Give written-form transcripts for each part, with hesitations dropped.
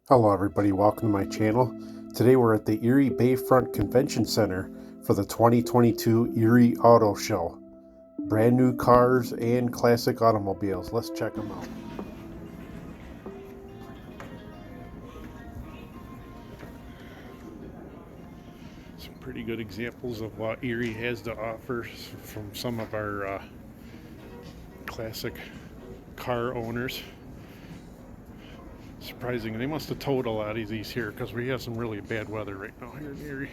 Hello everybody, welcome to my channel. Today we're at the Erie Bayfront Convention Center for the 2022 Erie Auto Show. Brand new cars and classic automobiles. Let's check them out. Some pretty good examples of what Erie has to offer from some of our classic car owners. Surprising, they must have towed a lot of these here because we have some really bad weather right now here in Erie.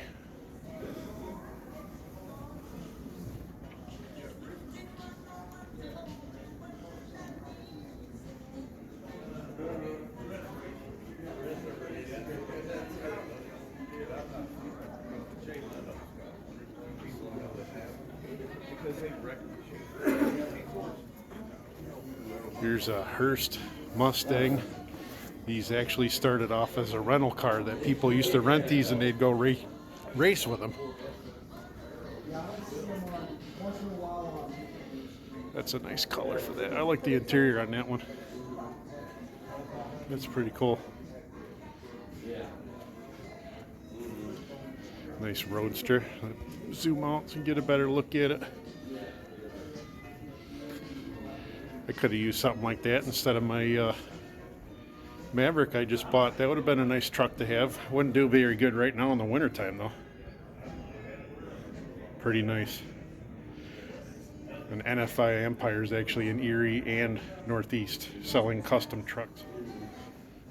Here's a Hearst Mustang. These actually started off as a rental car that people used to rent these and they'd go race with them. That's a nice color for that. I like the interior on that one. That's pretty cool. Nice roadster. Zoom out and get a better look at it. I could have used something like that instead of my Maverick I just bought. That would have been a nice truck to have. Wouldn't do very good right now in the wintertime though. Pretty nice. An NFI Empire is actually in Erie and Northeast selling custom trucks.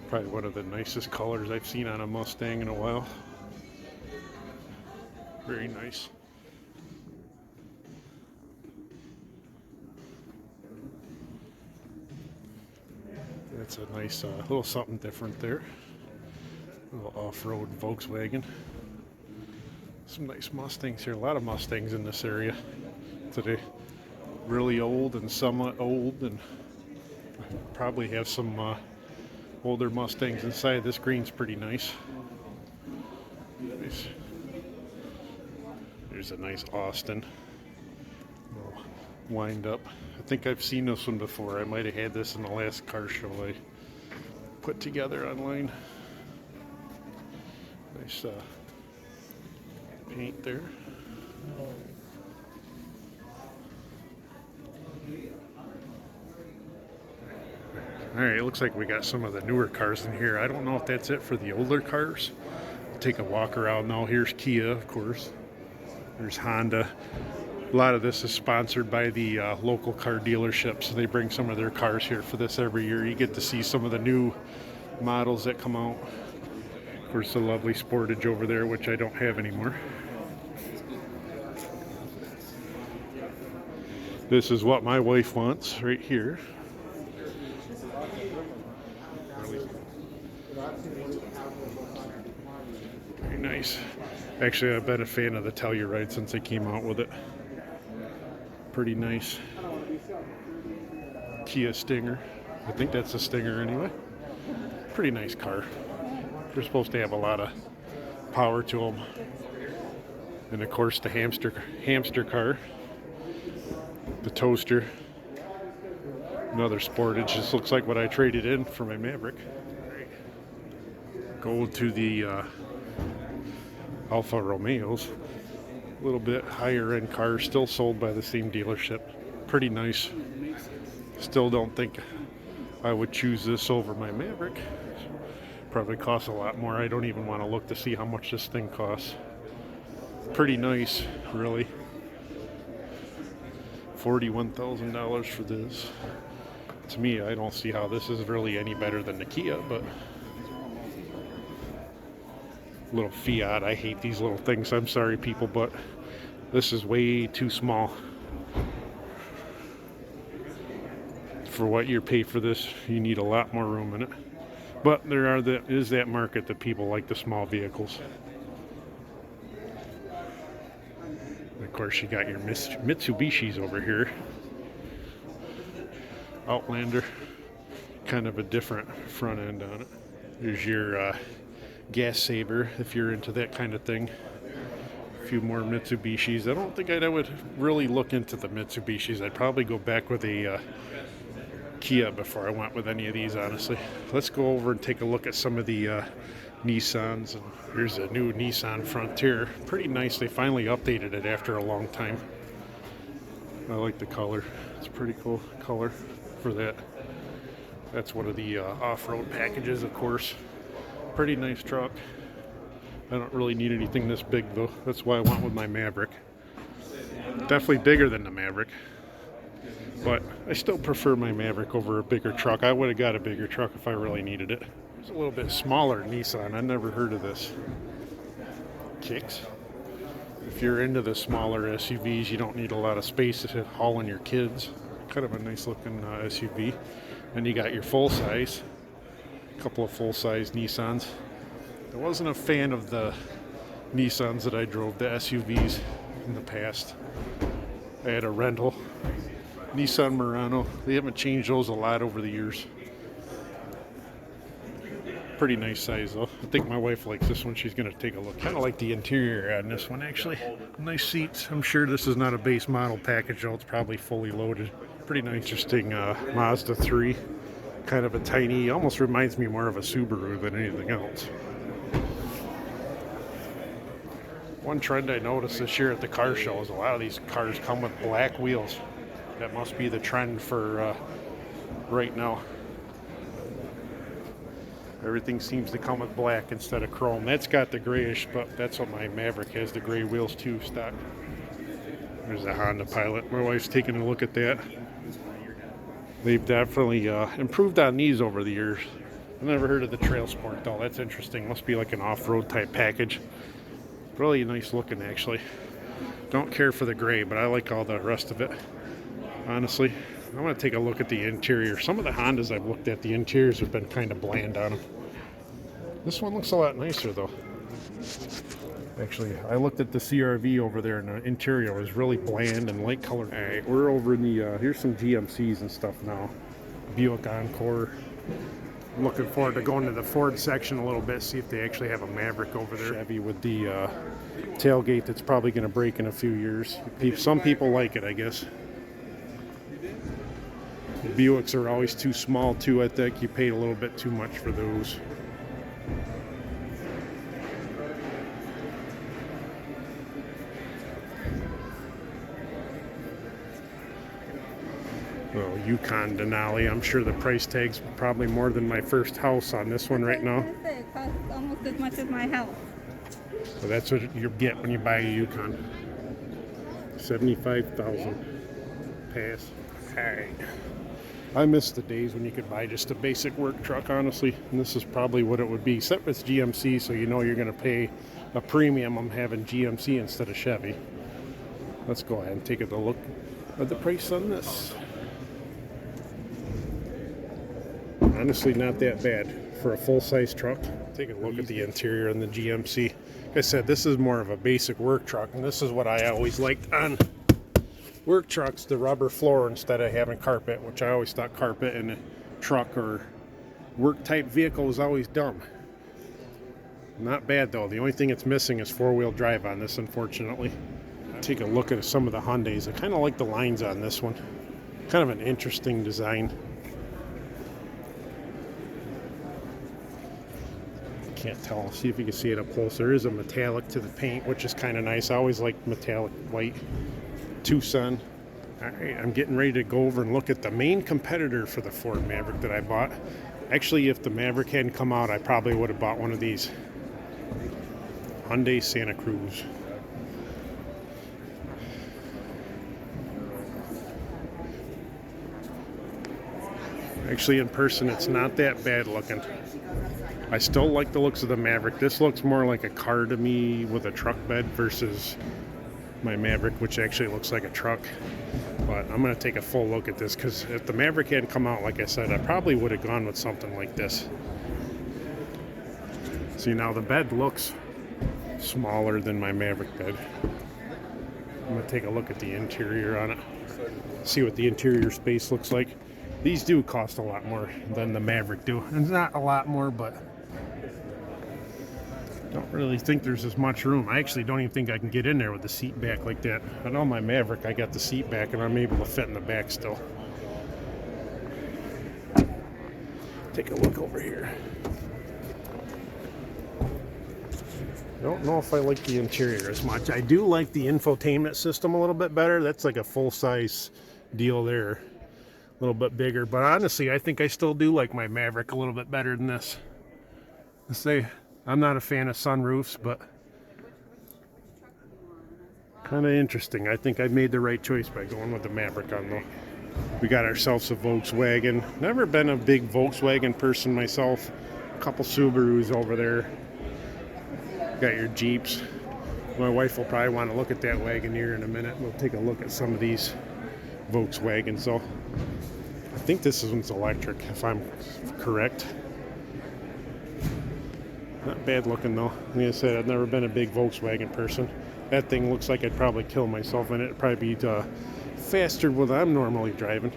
Probably one of the nicest colors I've seen on a Mustang in a while. Very nice. That's a nice little something different there. A little off-road Volkswagen. Some nice Mustangs here. A lot of Mustangs in this area today. Really old and somewhat old, and probably have some older Mustangs inside. This green's pretty nice. There's a nice Austin. Little wind up. I think I've seen this one before. I might have had this in the last car show I put together online. Nice paint there. Alright, it looks like we got some of the newer cars in here. I don't know if that's it for the older cars. We'll take a walk around now. Here's Kia, of course. There's Honda. A lot of this is sponsored by the local car dealerships. They bring some of their cars here for this every year. You get to see some of the new models that come out. Of course, the lovely Sportage over there, which I don't have anymore. This is what my wife wants right here. Very nice. Actually, I've been a fan of the Telluride since they came out with it. Pretty nice. Kia Stinger. I think that's a Stinger anyway. Pretty nice car. They're supposed to have a lot of power to them. And of course the hamster car. The Toaster. Another Sportage. This looks like what I traded in for my Maverick. Go to the Alfa Romeos. A little bit higher end car, still sold by the same dealership. Pretty nice. Still don't think I would choose this over my Maverick. Probably costs a lot more. I don't even want to look to see how much this thing costs. Pretty nice, really. $41,000 for this. To me, I don't see how this is really any better than the Kia, but little Fiat. I hate these little things. I'm sorry, people, but this is way too small for what you pay for this. You need a lot more room in it. But there is that market that people like the small vehicles. And of course, you got your Mitsubishis over here. Outlander, kind of a different front end on it. There's your Gas Saver, if you're into that kind of thing. A few more Mitsubishis. I don't think I would really look into the Mitsubishis. I'd probably go back with a Kia before I went with any of these, honestly. Let's go over and take a look at some of the Nissans. And here's a new Nissan Frontier. Pretty nice. They finally updated it after a long time. I like the color. It's a pretty cool color for that. That's one of the off-road packages, of course. Pretty nice truck. I don't really need anything this big, though. That's why I went with my Maverick. Definitely bigger than the Maverick. But I still prefer my Maverick over a bigger truck. I would have got a bigger truck if I really needed it. It's a little bit smaller Nissan. I never heard of this. Kicks. If you're into the smaller SUVs, you don't need a lot of space to haul in your kids. Kind of a nice looking SUV. And you got your full size. A couple of full size Nissans. I wasn't a fan of the Nissans that I drove, the SUVs in the past. I had a rental. Nissan Murano. They haven't changed those a lot over the years. Pretty nice size though. I think my wife likes this one. She's going to take a look. Kind of like the interior on this one actually. Nice seats. I'm sure this is not a base model package though. It's probably fully loaded. Pretty nice, interesting Mazda 3. Kind of a tiny, almost reminds me more of a Subaru than anything else. One trend I noticed this year at the car show is a lot of these cars come with black wheels. That must be the trend for right now. Everything seems to come with black instead of chrome. That's got the grayish, but that's what my Maverick has, the gray wheels too, stock. There's a Honda Pilot. My wife's taking a look at that. They've definitely improved on these over the years. I've never heard of the Trail Sport though. That's interesting. Must be like an off-road type package. Really nice looking actually. Don't care for the gray, but I like all the rest of it. Honestly, I want to take a look at the interior. Some of the Hondas I've looked at, the interiors have been kind of bland on them. This one looks a lot nicer though. Actually, I looked at the CRV over there and the interior was really bland and light colored. Alright, we're over in the, here's some GMCs and stuff now. Buick Encore. I'm looking forward to going to the Ford section a little bit, see if they actually have a Maverick over there. Chevy with the tailgate that's probably going to break in a few years. Some people like it, I guess. The Buicks are always too small too, I think. You paid a little bit too much for those. Oh, Yukon Denali. I'm sure the price tag's probably more than my first house on this one right now. It costs almost as much as my house. So that's what you get when you buy a Yukon. $75,000 pass. Alright. I miss the days when you could buy just a basic work truck, honestly. And this is probably what it would be, except it's GMC, so you know you're going to pay a premium on having GMC instead of Chevy. Let's go ahead and take a look at the price on this. Honestly, not that bad for a full-size truck. Take a look at the interior on the GMC. Like I said, this is more of a basic work truck, and this is what I always liked on work trucks, the rubber floor instead of having carpet, which I always thought carpet in a truck or work type vehicle was always dumb. Not bad though. The only thing it's missing is four-wheel drive on this, unfortunately. Take a look at some of the Hyundais. I kind of like the lines on this one. Kind of an interesting design. Can't tell. See if you can see it up close. There is a metallic to the paint, which is kind of nice. I always like metallic white. Tucson. Alright, I'm getting ready to go over and look at the main competitor for the Ford Maverick that I bought. Actually, if the Maverick hadn't come out, I probably would have bought one of these. Hyundai Santa Cruz. Actually, in person, it's not that bad looking. I still like the looks of the Maverick. This looks more like a car to me with a truck bed versus my Maverick, which actually looks like a truck. But I'm going to take a full look at this because if the Maverick hadn't come out, like I said, I probably would have gone with something like this. See, now the bed looks smaller than my Maverick bed. I'm going to take a look at the interior on it, see what the interior space looks like. These do cost a lot more than the Maverick do. And not a lot more, but don't really think there's as much room. I actually don't even think I can get in there with the seat back like that. On my Maverick, I got the seat back and I'm able to fit in the back still. Take a look over here. I don't know if I like the interior as much. I do like the infotainment system a little bit better. That's like a full-size deal there. A little bit bigger. But honestly, I think I still do like my Maverick a little bit better than this. I say I'm not a fan of sunroofs, but kind of interesting. I think I made the right choice by going with the Maverick on though. We got ourselves a Volkswagen. Never been a big Volkswagen person myself. A couple Subarus over there. Got your Jeeps. My wife will probably want to look at that Wagoneer in a minute. We'll take a look at some of these Volkswagens. So I think this one's electric, if I'm correct. Not bad looking though. Like I said, I've never been a big Volkswagen person. That thing looks like I'd probably kill myself in it. It'd probably be faster than what I'm normally driving.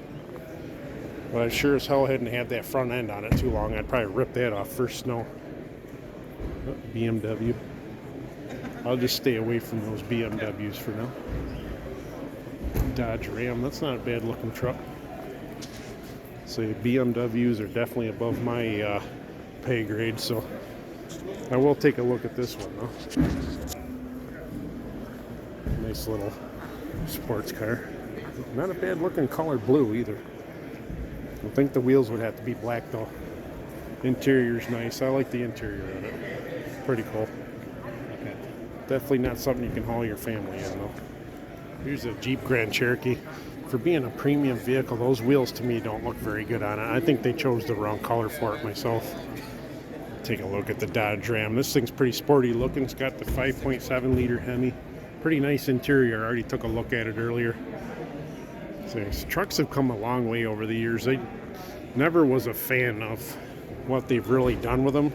But I sure as hell hadn't had that front end on it too long. I'd probably rip that off first snow. Oh, BMW. I'll just stay away from those BMWs for now. Dodge Ram, that's not a bad looking truck. So BMWs are definitely above my pay grade, so I will take a look at this one though. Nice little sports car. Not a bad looking color blue either. I think the wheels would have to be black though. Interior's nice. I like the interior of it. Pretty cool. Definitely not something you can haul your family in though. Here's a Jeep Grand Cherokee. For being a premium vehicle, those wheels to me don't look very good on it. I think they chose the wrong color for it myself. Take a look at the Dodge Ram. This thing's pretty sporty looking. It's got the 5.7 liter Hemi. Pretty nice interior. I already took a look at it earlier. So trucks have come a long way over the years. I never was a fan of what they've really done with them,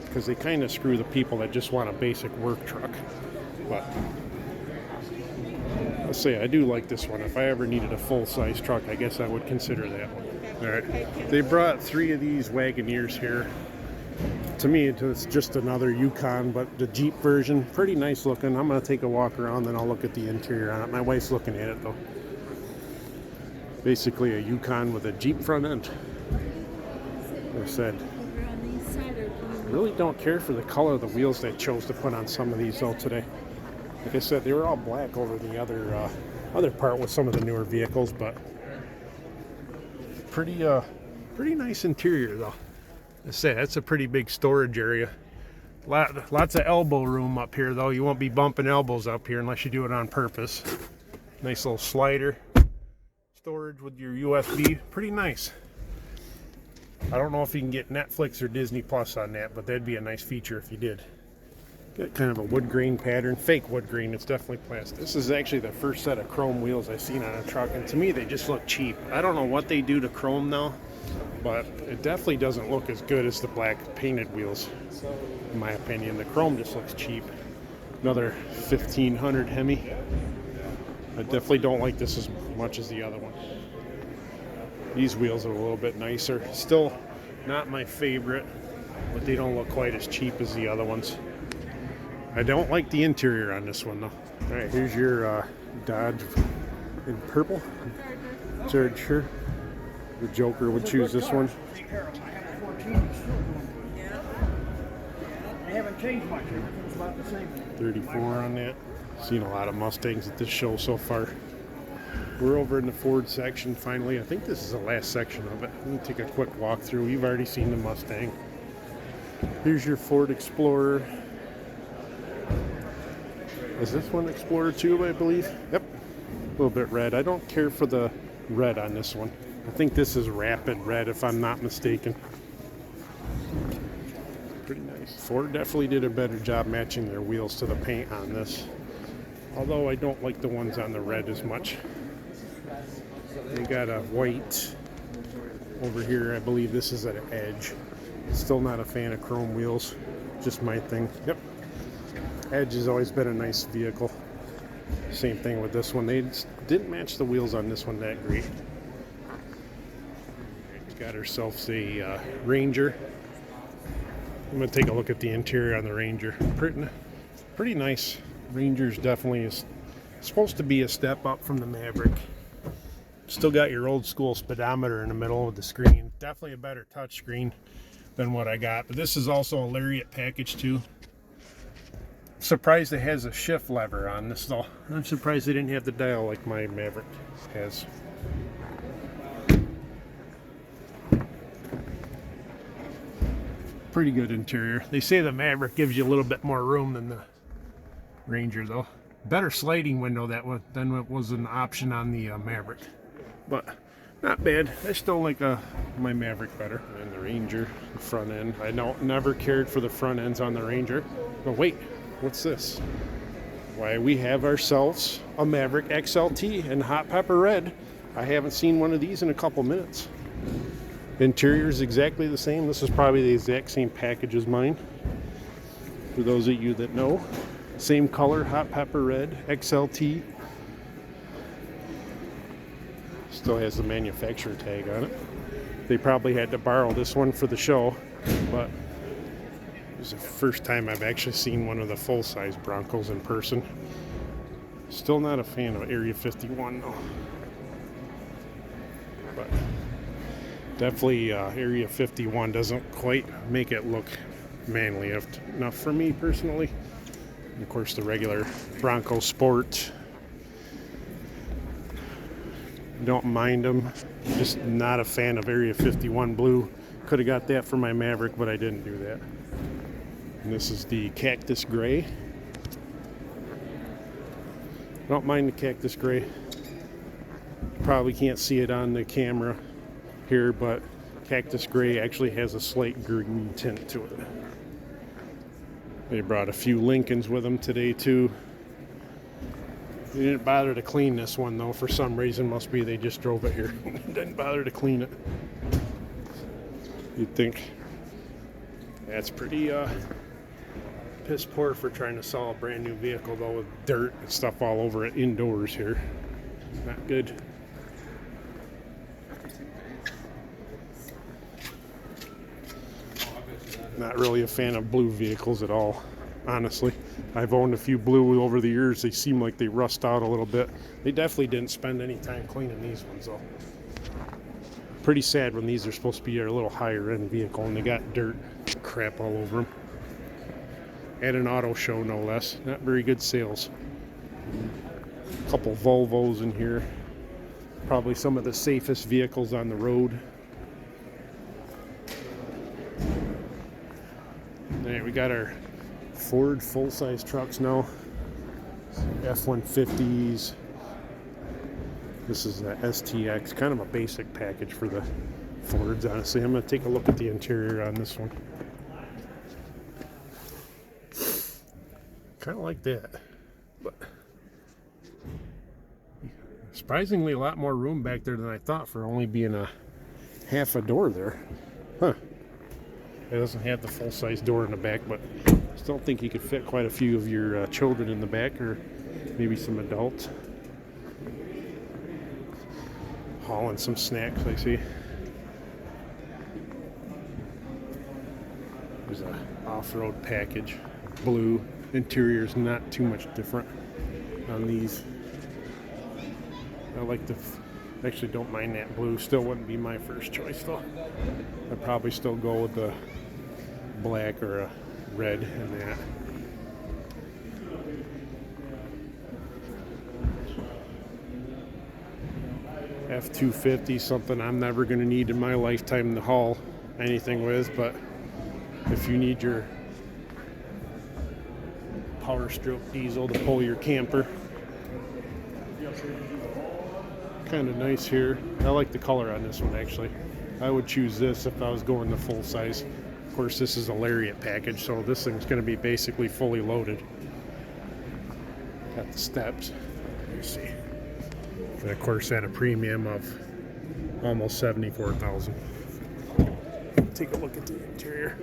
because they kind of screw the people that just want a basic work truck. But let's say I do like this one. If I ever needed a full-size truck, I guess I would consider that one. All right, they brought 3 of these Wagoneers here. To me, it's just another Yukon, but the Jeep version, pretty nice looking. I'm gonna take a walk around, then I'll look at the interior on it. My wife's looking at it though. Basically a Yukon with a Jeep front end. Like I said, really don't care for the color of the wheels they chose to put on some of these though today. Like I said, they were all black over the other part with some of the newer vehicles, but pretty nice interior though. I say that's a pretty big storage area. Lots of elbow room up here though. You won't be bumping elbows up here unless you do it on purpose. Nice little slider. Storage with your USB. Pretty nice. I don't know if you can get Netflix or Disney Plus on that, but that'd be a nice feature if you did. Got kind of a wood grain pattern. Fake wood grain. It's definitely plastic. This is actually the first set of chrome wheels I've seen on a truck, and to me they just look cheap. I don't know what they do to chrome now, but it definitely doesn't look as good as the black painted wheels, in my opinion. The chrome just looks cheap. Another 1500 Hemi. I definitely don't like this as much as the other one. These wheels are a little bit nicer. Still not my favorite, but they don't look quite as cheap as the other ones. I don't like the interior on this one though. All right, here's your Dodge in purple. Charger. The Joker would choose this one. They haven't changed much. Everything's about the same. 34 on that. Seen a lot of Mustangs at this show so far. We're over in the Ford section finally. I think this is the last section of it. Let me take a quick walk through. You've already seen the Mustang. Here's your Ford Explorer. Is this one Explorer 2, I believe? Yep. A little bit red. I don't care for the red on this one. I think this is Rapid Red, if I'm not mistaken. Pretty nice. Ford definitely did a better job matching their wheels to the paint on this. Although I don't like the ones on the red as much. They got a white over here. I believe this is an Edge. Still not a fan of chrome wheels. Just my thing. Yep. Edge has always been a nice vehicle. Same thing with this one. They didn't match the wheels on this one that great. Got ourselves a Ranger. I'm going to take a look at the interior on the Ranger. Pretty nice. Ranger's definitely supposed to be a step up from the Maverick. Still got your old school speedometer in the middle of the screen. Definitely a better touch screen than what I got. But this is also a Lariat package too. Surprised it has a shift lever on this though. I'm surprised they didn't have the dial like my Maverick has. Pretty good interior. They say the Maverick gives you a little bit more room than the Ranger though. Better sliding window than what was an option on the Maverick. But not bad. I still like my Maverick better. And the Ranger, the front end. I never cared for the front ends on the Ranger. But wait, what's this? Why, we have ourselves a Maverick XLT in hot pepper red. I haven't seen one of these in a couple minutes. Interior is exactly the same. This is probably the exact same package as mine. For those of you that know. Same color, hot pepper red, XLT. Still has the manufacturer tag on it. They probably had to borrow this one for the show, but it was the first time I've actually seen one of the full-size Broncos in person. Still not a fan of Area 51 though. But definitely Area 51 doesn't quite make it look manly enough for me personally. And of course the regular Bronco Sport. Don't mind them. Just not a fan of Area 51 blue. Could have got that for my Maverick, but I didn't do that. And this is the Cactus Gray. Don't mind the Cactus Gray. Probably can't see it on the camera here, but Cactus Gray actually has a slight green tint to it. They brought a few Lincolns with them today too. They didn't bother to clean this one though. For some reason, must be they just drove it here. Didn't bother to clean it. You'd think that's pretty piss poor for trying to sell a brand new vehicle though, with dirt and stuff all over it indoors here. Not good. Not really a fan of blue vehicles at all, honestly. I've owned a few blue over the years. They seem like they rust out a little bit. They definitely didn't spend any time cleaning these ones though. Pretty sad when these are supposed to be a little higher end vehicle and they got dirt crap all over them. At an auto show no less. Not very good sales. A couple Volvos in here. Probably some of the safest vehicles on the road. Alright, we got our Ford full-size trucks now. F-150s. This is the STX, kind of a basic package for the Fords, honestly. I'm going to take a look at the interior on this one. Kind of like that, but surprisingly a lot more room back there than I thought for only being a half a door there. Huh. It doesn't have the full-size door in the back, but I still think you could fit quite a few of your children in the back, or maybe some adults. Hauling some snacks, I see. There's an off-road package, blue. Interior's not too much different on these. I like the, actually don't mind that blue. Still wouldn't be my first choice though. I'd probably still go with the black or a red in that. F-250, something I'm never going to need in my lifetime to haul anything with, but if you need your Power Stroke diesel to pull your camper. Kind of nice here. I like the color on this one actually. I would choose this if I was going the full size. Of course this is a Lariat package, so this thing's going to be basically fully loaded. Got the steps. Let me see. And of course at a premium of almost $74,000. Take a look at the interior.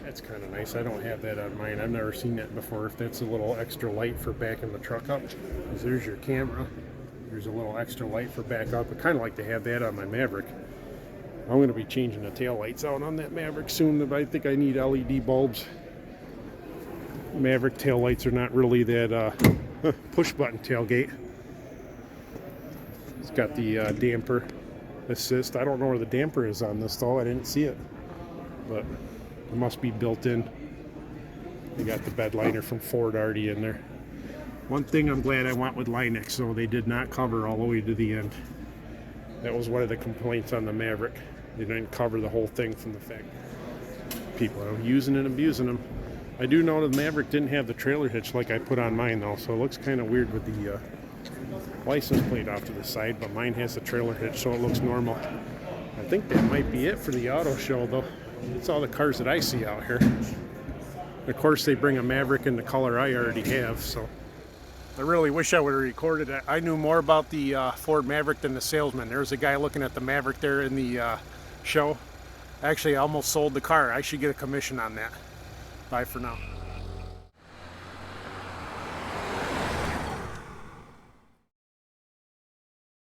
That's kind of nice. I don't have that on mine. I've never seen that before. If that's a little extra light for backing the truck up. Because there's your camera. There's a little extra light for back up. I kind of like to have that on my Maverick. I'm going to be changing the tail lights out on that Maverick soon, but I think I need LED bulbs. Maverick tail lights are not really that push button tailgate. It's got the damper assist. I don't know where the damper is on this though. I didn't see it, but it must be built in. They got the bed liner from Ford already in there. One thing I'm glad I went with Linux, though, they did not cover all the way to the end. That was one of the complaints on the Maverick. They didn't cover the whole thing from the fact people are using and abusing them. I do know the Maverick didn't have the trailer hitch like I put on mine though, so it looks kind of weird with the license plate off to the side, but mine has the trailer hitch, so it looks normal. I think that might be it for the auto show though. It's all the cars that I see out here. Of course, they bring a Maverick in the color I already have, so I really wish I would have recorded it. I knew more about the Ford Maverick than the salesman. There was a guy looking at the Maverick there in the show. Actually, I almost sold the car. I should get a commission on that. Bye for now.